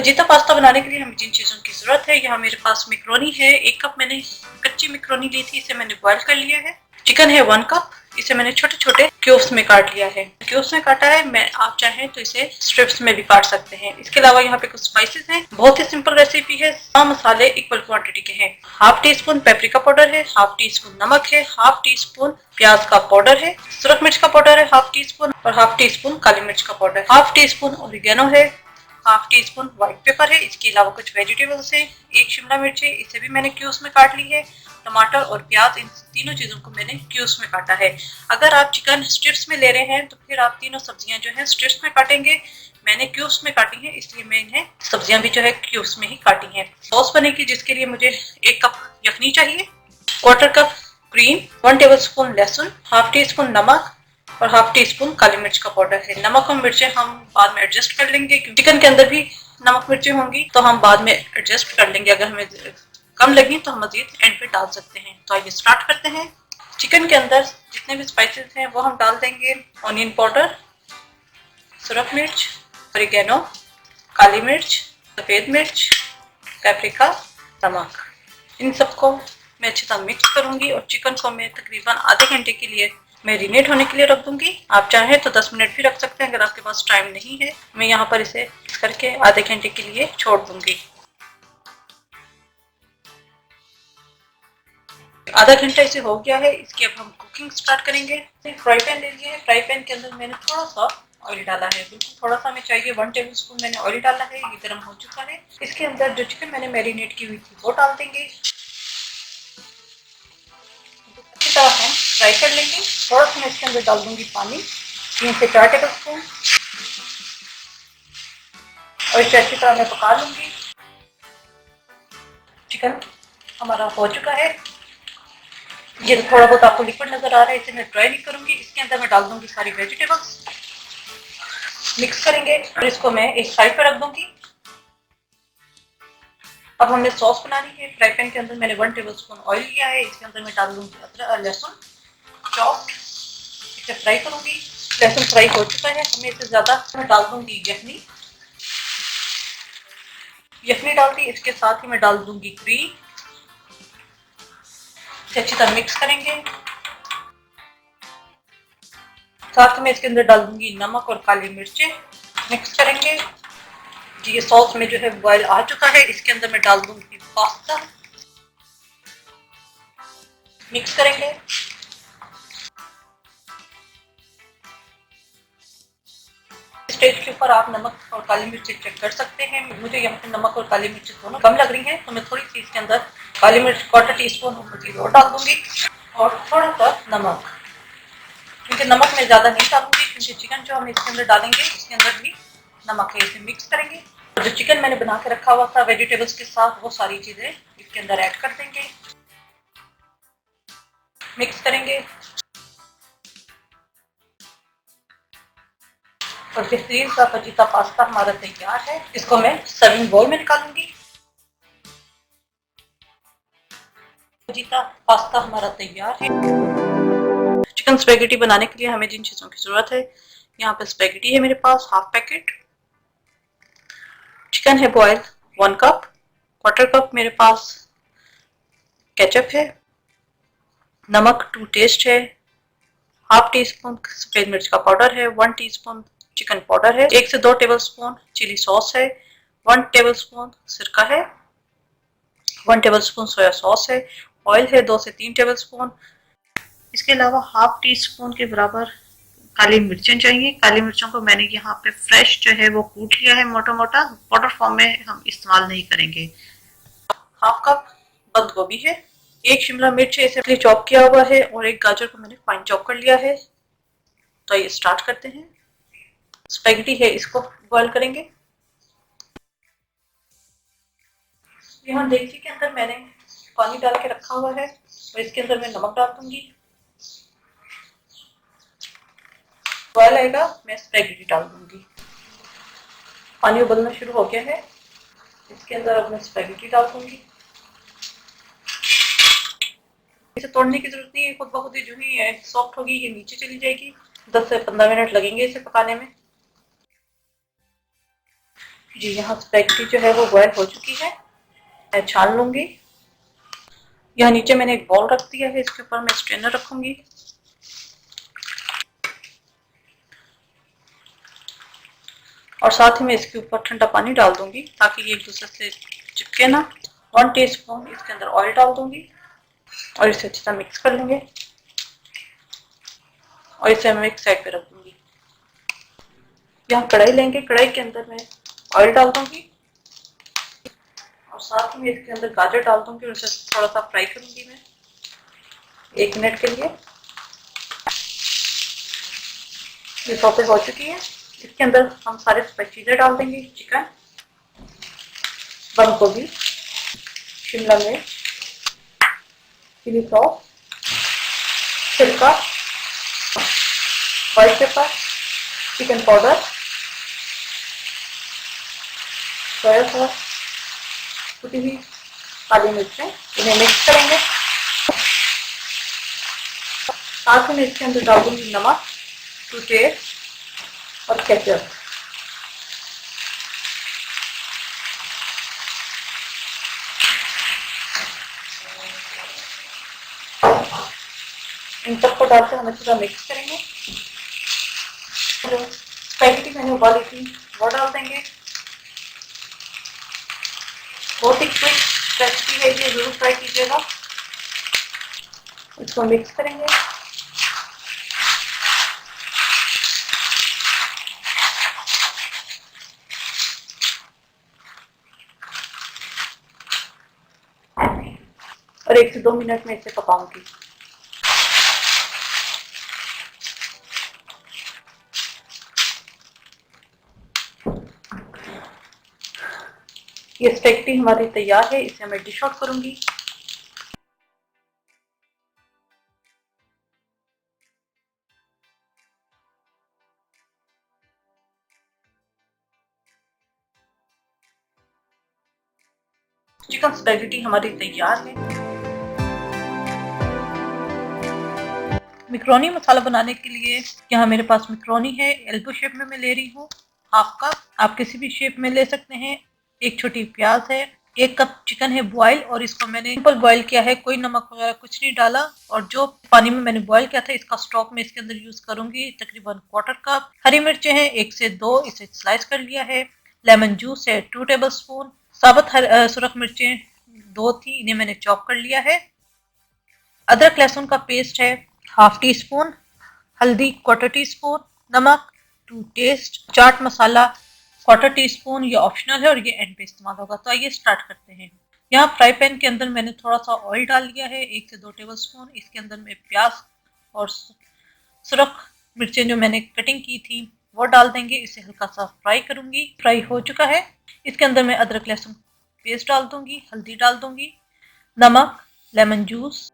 Fajita pasta बनाने के लिए हमें जिन चीज़ों की ज़रूरत है, यहाँ मेरे पास मैक्रोनी है 1 कप, मैंने कच्ची मैक्रोनी ली थी, इसे मैंने बॉयल कर लिया है। चिकन है 1 कप, इसे मैंने छोटे छोटे क्यूब्स में काट लिया है। क्यूब्स में काटा है, मैं आप चाहें तो इसे स्ट्रिप्स में भी काट सकते हैं। इसके अलावा यहाँ पे कुछ स्पाइसेस हैं, बहुत ही सिंपल रेसिपी है। सब मसाले इक्वल क्वांटिटी के हैं। Half tea spoon paprika powder है, हाफ टी स्पून नमक है, हाफ टी स्पून प्याज का पाउडर है, सुरख मिर्च का पाउडर है हाफ टी स्पून, और हाफ टी स्पून काली मिर्च का powder, half teaspoon oregano है, half teaspoon white pepper है। इसके अलावा कुछ वेजिटेबल्स है, 1 शिमला मिर्च है, इसे भी मैंने क्यूब्स में काट ली है। टमाटर और प्याज, इन तीनों चीजों को मैंने क्यूब्स में काटा है। अगर आप चिकन स्ट्रिप्स में ले रहे हैं तो फिर आप तीनों सब्जियां जो है स्ट्रिप्स में काटेंगे। मैंने क्यूब्स में काटी है, इसलिए मैं इन्हें सब्जियां भी जो है क्यूब्स में ही काटी है। सॉस बनेगी जिसके लिए मुझे 1 कप यखनी चाहिए, 1/4 कप क्रीम, 1 टेबल स्पून लहसुन, हाफ टी स्पून नमक और हाफ टी स्पून काली मिर्च का पाउडर है। नमक और मिर्चें हम बाद में एडजस्ट कर लेंगे, क्योंकि चिकन के अंदर भी नमक मिर्चें होंगी, तो हम बाद में एडजस्ट कर लेंगे। अगर हमें कम लगी तो हम मजीद एंड पे डाल सकते हैं। तो आइए स्टार्ट करते हैं। चिकन के अंदर जितने भी स्पाइसेस हैं वो हम डाल देंगे। ऑनियन पाउडर, सुरख मिर्च, ऑरिगेनो, काली मिर्च, सफेद मिर्च, पेपरिका, नमक, इन सबको मैं अच्छी तरह मिक्स करूंगी और चिकन को मैं तकरीबन आधे घंटे के लिए मैरिनेट होने के लिए रख दूंगी। आप चाहें तो 10 मिनट भी रख सकते हैं अगर आपके पास टाइम नहीं है। मैं यहाँ पर इसे मिक्स करके आधे घंटे के लिए छोड़ दूंगी। आधा घंटा इसे हो गया है, इसकी अब हम कुकिंग स्टार्ट करेंगे। फ्राई पैन ले लिया है, फ्राई पैन के अंदर मैंने थोड़ा सा ऑयल डाला है, बिल्कुल थोड़ा सा हमें चाहिए। 1 टेबल स्पून मैंने ऑयल डाला है, ये गर्म हो चुका है। इसके अंदर जो चिकन मैंने मैरिनेट की हुई थी वो डाल देंगे, अच्छी तरह हम फ्राई कर लेंगे। थोड़ा सा मैं इसके अंदर डाल दूंगी पानी, 3 से 4 टेबल स्पून, और इसे अच्छी तरह मैं पका लूंगी। चिकन हमारा हो चुका है, ये थोड़ा बहुत आपको लिक्विड नजर आ रहा है, इसे मैं ड्राई नहीं करूंगी। इसके अंदर मैं डाल दूंगी सारी वेजिटेबल्स, मिक्स करेंगे और इसको मैं एक साइड पर रख दूंगी। अब हमने सॉस बनानी है। फ्राई पैन के अंदर मैंने 1 टेबल स्पून ऑयल लिया है, इसके अंदर मैं डाल दूंगी अदरक लहसुन चॉप्ड, इसे फ्राई करूंगी। लहसुन फ्राई हो चुका है, हमें इससे ज्यादा मैं डाल दूंगी यखनी। यखनी डाल दी, इसके साथ ही मैं डाल दूंगी क्रीम, इसे अच्छी तरह मिक्स करेंगे। साथ में इसके अंदर डाल दूंगी नमक और काली मिर्चें, मिक्स करेंगे। ये सॉस में जो है बॉयल आ चुका है, इसके अंदर मैं डाल दूंगी पास्ता, मिक्स करेंगे। स्टेज के ऊपर आप नमक और काली मिर्च चेक कर सकते हैं। मुझे यहाँ पे नमक और काली मिर्च दोनों कम लग रही हैं, तो मैं थोड़ी सी इसके अंदर काली मिर्च 1/4 टीस्पून मजीद और डाल दूंगी, और थोड़ा सा नमक, क्योंकि नमक मैं ज्यादा नहीं डालूंगी, क्योंकि चिकन जो हम इसके अंदर डालेंगे इसके अंदर भी नमक है। इसे मिक्स करेंगे। जो चिकन मैंने बना के रखा हुआ था वेजिटेबल्स के साथ, वो सारी चीजें इसके अंदर ऐड कर देंगे, मिक्स करेंगे, और बेहतरीन सा फजीता पास्ता हमारा तैयार है। इसको मैं सर्विंग बाउल में निकालूंगी। फजीता पास्ता हमारा तैयार है। चिकन स्पेगेटी बनाने के लिए हमें जिन चीजों की जरूरत है, यहाँ पे स्पेगेटी है मेरे पास हाफ पैकेट, चिकन है बॉयल 1 कप, 1/4 कप मेरे पास केचप है, नमक टू टेस्ट है, हाफ टी स्पून सफेद मिर्च का पाउडर है, 1 टीस्पून चिकन पाउडर है, 1 से 2 टेबल स्पून चिली सॉस है, 1 टेबल स्पून सिरका है, 1 टेबल स्पून सोया सॉस है, ऑयल है 2 से 3 टेबल स्पून। इसके अलावा हाफ टी स्पून के बराबर काली मिर्चें चाहिए। काली मिर्चों को मैंने यहाँ पे फ्रेश जो है वो कूट लिया है मोटा मोटा, पाउडर फॉर्म में हम इस्तेमाल नहीं करेंगे। हाफ कप बंद गोभी है, 1 शिमला मिर्च है इसे चॉप किया हुआ है, और 1 गाजर को मैंने फाइन चॉप कर लिया है। तो ये स्टार्ट करते हैं। स्पेगेटी है इसको बॉईल करेंगे। यहाँ देगची के अंदर मैंने पानी डाल के रखा हुआ है, और इसके अंदर मैं नमक डाल दूंगी। बॉयल आएगा, मैं स्पेगेटी डाल दूंगी। पानी उबलना शुरू हो गया है, इसके अंदर अब मैं स्पेगेटी डाल दूंगी। इसे तोड़ने की जरूरत नहीं है, खुद ब खुद ही जो ही सॉफ्ट होगी ये नीचे चली जाएगी। 10 से 15 मिनट लगेंगे इसे पकाने में। जी यहाँ स्पैगेटी जो है वो बॉयल हो चुकी है, मैं छान लूंगी। यहाँ नीचे मैंने एक बाउल रख दिया है, इसके ऊपर मैं स्ट्रेनर रखूंगी। और साथ ही मैं इसके ऊपर ठंडा पानी डाल दूंगी ताकि ये एक दूसरे से चिपके ना। 1 टीस्पून इसके अंदर ऑयल डाल दूंगी और इसे अच्छी तरह मिक्स कर लेंगे और इसे मैं एक साइड पे रख दूंगी। यहाँ कढ़ाई लेंगे, कढ़ाई के अंदर मैं ऑयल डाल दूंगी और साथ में इसके अंदर गाजर डाल दूंगी और इसे थोड़ा सा फ्राई करूंगी मैं 1 मिनट के लिए। ये सौते हो चुकी है, इसके अंदर हम सारे स्पाइसेस डाल देंगे, चिकन, बंद गोभी, शिमला मिर्च, चिली सॉस, सिरका, white paper, chicken powder, soya sauce, कुटी हुई काली मिर्चें, इन्हें मिक्स करेंगे। साथ में इसके अंदर डाल दूंगी नमक टू टेस्ट और केचप। इन सबको डालकर हम अच्छी तरह मिक्स करेंगे। जो स्पैगेटी मैंने उबाली थी वो डाल देंगे। बहुत ही क्विक रेसिपी है, ये जरूर ट्राई कीजिएगा। इसको मिक्स करेंगे। और 1 से 2 मिनट में इसे पकाऊंगी। ये स्पैगेटी हमारी तैयार है, इसे मैं डिश आउट करूंगी। चिकन स्पैगेटी हमारी तैयार है। मैक्रोनी मसाला बनाने के लिए यहाँ मेरे पास मैक्रोनी है, एल्बो शेप में मैं ले रही हूँ, हाफ कप, आप किसी भी शेप में ले सकते हैं। एक छोटी प्याज है, 1 कप चिकन है बॉयल और इसको मैंने सिंपल बॉयल किया है, कोई नमक वगैरह कुछ नहीं डाला। और जो पानी में मैंने बॉयल किया था इसका स्टॉक मैं इसके अंदर यूज करूंगी, तकरीबन 1/4 कप। हरी मिर्चें हैं 1 से 2, इसे स्लाइस कर लिया है। लेमन जूस है 2 टेबल स्पून। साबुत सुरख मिर्चें 2 थी, इन्हें मैंने चॉप कर लिया है। अदरक लहसुन का पेस्ट है हाफ टी स्पून। हल्दी 1/4 टी स्पून। नमक to taste. Chaat masala 1/4 teaspoon, ये ऑप्शनल है और ये एंड पे इस्तेमाल होगा। तो आइए स्टार्ट करते हैं। यहाँ फ्राई पैन के अंदर मैंने थोड़ा सा ऑयल डाल लिया है, 1 से 2 टेबल स्पून। इसके अंदर मैं प्याज और सुरख मिर्चें जो मैंने कटिंग की थी वो डाल देंगे, इसे हल्का सा फ्राई करूंगी। फ्राई हो चुका है, इसके अंदर मैं अदरक लहसुन पेस्ट डाल दूंगी, हल्दी डाल दूंगी, नमक, लेमन जूस।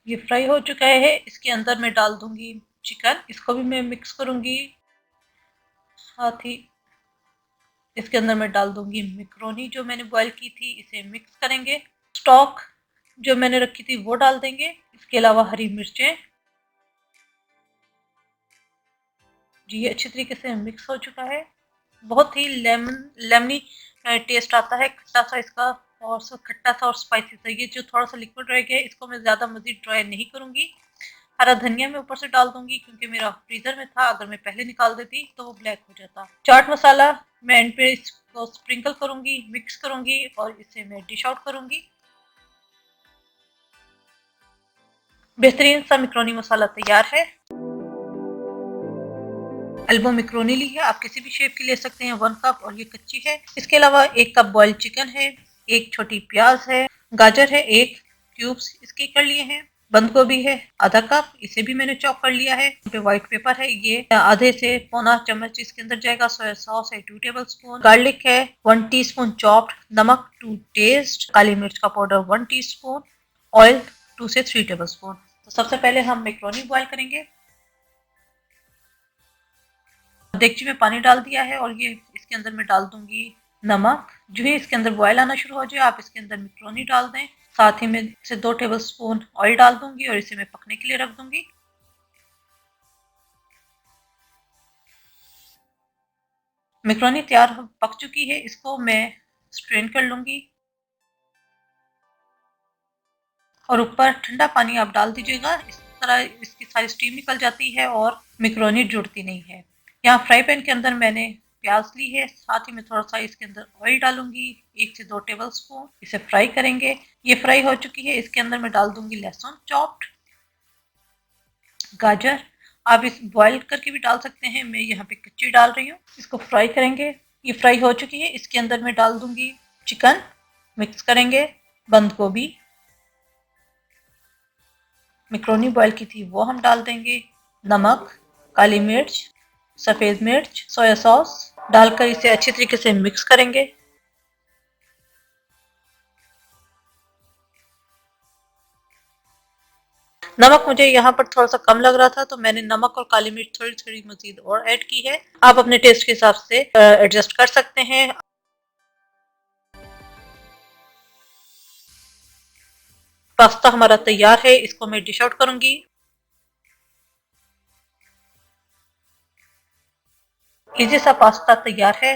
ये फ्राई हो चुका है, इसके अंदर मैं डाल दूंगी चिकन, इसको भी मैं मिक्स करूंगी। साथ ही इसके अंदर मैं डाल दूंगी मैक्रोनी जो मैंने बॉईल की थी, इसे मिक्स करेंगे। स्टॉक जो मैंने रखी थी वो डाल देंगे, इसके अलावा हरी मिर्चें। जी ये अच्छी तरीके से मिक्स हो चुका है। बहुत ही लेमनी टेस्ट आता है, खट्टा सा इसका, और खट्टा सा और स्पाइसी सा। ये जो थोड़ा सा लिक्विड रह गया है इसको मैं ज्यादा मजीद ड्राई नहीं करूंगी। हरा धनिया मैं ऊपर से डाल दूंगी क्योंकि मेरा फ्रीजर में था, अगर मैं पहले निकाल देती तो वो ब्लैक हो जाता। चाट मसाला मैं एंड पे इसको स्प्रिंकल करूंगी, मिक्स करूंगी और इसे मैं डिश आउट करूंगी। बेहतरीन सा मैक्रोनी मसाला तैयार है। एल्बो मैक्रोनी ली है, आप किसी भी शेप की ले सकते हैं, 1 कप, और ये कच्ची है। इसके अलावा 1 कप बॉइल्ड चिकन है, 1 छोटी प्याज है, गाजर है 1 क्यूब्स इसके कर लिए हैं, बंद गोभी है आधा कप, इसे भी मैंने चॉप कर लिया है। पे व्हाइट पेपर है, ये आधे से पौना चम्मच इसके अंदर जाएगा। सोया सॉस है 2 टेबल स्पून। गार्लिक है 1 टीस्पून चॉप्ड। नमक टू टेस्ट। काली मिर्च का पाउडर 1 टीस्पून। ऑयल 2 से 3 टेबल स्पून। तो सबसे पहले हम मैक्रोनी बॉईल करेंगे। डेगची में पानी डाल दिया है और ये इसके अंदर मैं डाल दूंगी नमक। जो ही इसके अंदर बॉयल आना शुरू हो जाए आप इसके अंदर मैक्रोनी डाल दें। साथ ही में इसे 2 टेबल स्पून ऑयल डाल दूंगी और इसे मैं पकने के लिए रख दूंगी। मैक्रोनी तैयार पक चुकी है, इसको मैं स्ट्रेन कर लूंगी और ऊपर ठंडा पानी आप डाल दीजिएगा। इस तरह इसकी सारी स्टीम निकल जाती है और मैक्रोनी जुड़ती नहीं है। यहाँ फ्राई पैन के अंदर मैंने प्याज ली है, साथ ही मैं थोड़ा सा इसके अंदर ऑयल डालूंगी, 1 से 2 टेबल स्पून। इसे फ्राई करेंगे। ये फ्राई हो चुकी है, इसके अंदर मैं डाल दूंगी लहसुन चॉप्ड, गाजर आप इस बॉईल करके भी डाल सकते हैं, मैं यहाँ पे कच्ची डाल रही हूँ। इसको फ्राई करेंगे। ये फ्राई हो चुकी है, इसके अंदर मैं डाल दूंगी चिकन, मिक्स करेंगे। बंद गोभी, मैक्रोनी बॉईल की थी वो हम डाल देंगे। नमक, काली मिर्च, सफ़ेद मिर्च, सोया सॉस डालकर इसे अच्छी तरीके से मिक्स करेंगे। नमक मुझे यहाँ पर थोड़ा सा कम लग रहा था, तो मैंने नमक और काली मिर्च थोड़ी थोड़ी मजीद और ऐड की है। आप अपने टेस्ट के हिसाब से एडजस्ट कर सकते हैं। पास्ता हमारा तैयार है, इसको मैं डिश आउट करूंगी। इजी सा पास्ता तैयार है।